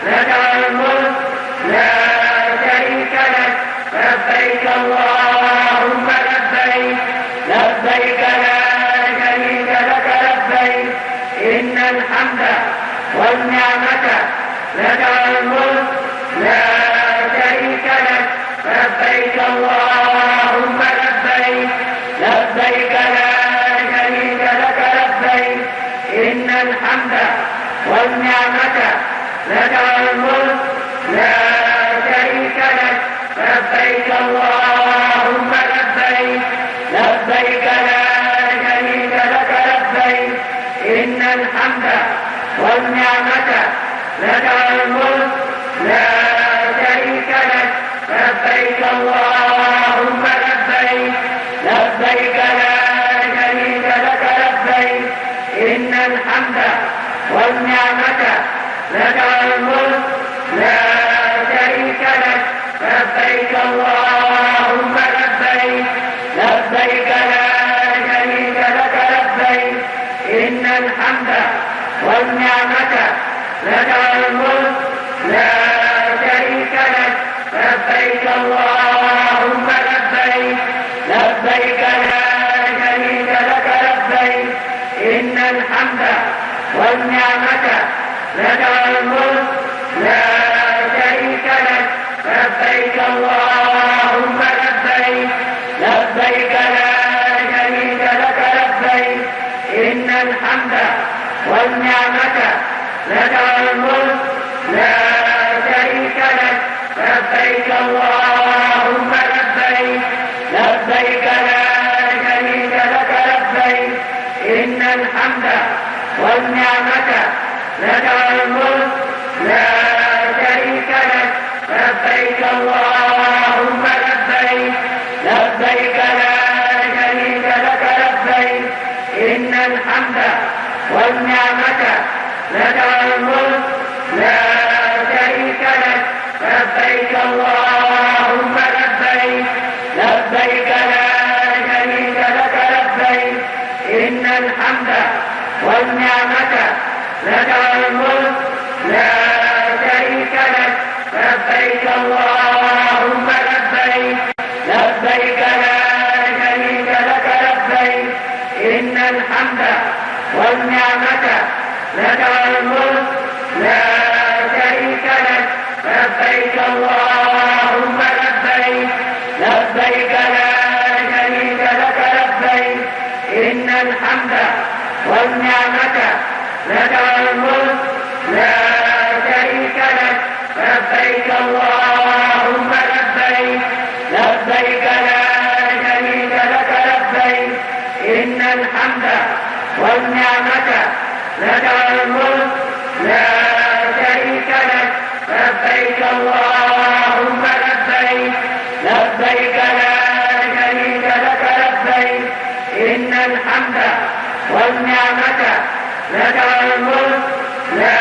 لك الملك لا شريك لك لبيك اللهم لبيك لبيك لا شريك لك لبيك إن الحمد والنعمة لك الملك لا شريك لك لبيك اللهم لبيك لبيك لا شريك لك لبيك إن الحمد والنعمة لك الملك لا شريك لك لبيك اللهم لبيك لبيك لا شريك لك لبيك إن الحمد والنعمة لك الملك لا شريك لك لبيك اللهم لبيك لبيك لا شريك لك لبيك إن الحمد والنعمة لك الملك لا شريك لك لبيك اللهم لبيك لبيك لا شريك لك لبيك إن الحمد والنعمة لك الملك لا شريك لك لبيك اللهم لبيك لبيك لا شريك لك لبيك إن الحمد والنعمة لك الملك لا شريك لك لبيك اللهم لبيك لبيك لا شريك لك لبيك إن الحمد والنعمة لك الملك لا شريك لك لبيك اللهم لبيك لبيك لا شريك لك لبيك إن الحمد والنعمة لك الملك لا شريك لك لبيك اللهم لبيك لبيك لا شريك لك لبيك إن الحمد والنعمة لك الملك لا شريك لك لبيك اللهم لبيك لبيك لا شريك لك لبيك إن الحمد والنعمة لك الملك لا شريك لك لبيك اللهم لبيك لبيك لا شريك لك لبيك إن الحمد والنعمة لك الملك لا شريك لك لبيك اللهم لبيك لبيك لا شريك لك لبيك إن الحمد والنعمة لك الملك لا شريك لك لبيك اللهم لبيك لبيك لا شريك لك لبيك إن الحمد والنعمة لك الملك لا شريك لك لبيك اللهم لبيك لبيك لا شريك لك لبيك إن الحمد والنعمة لك الملك لا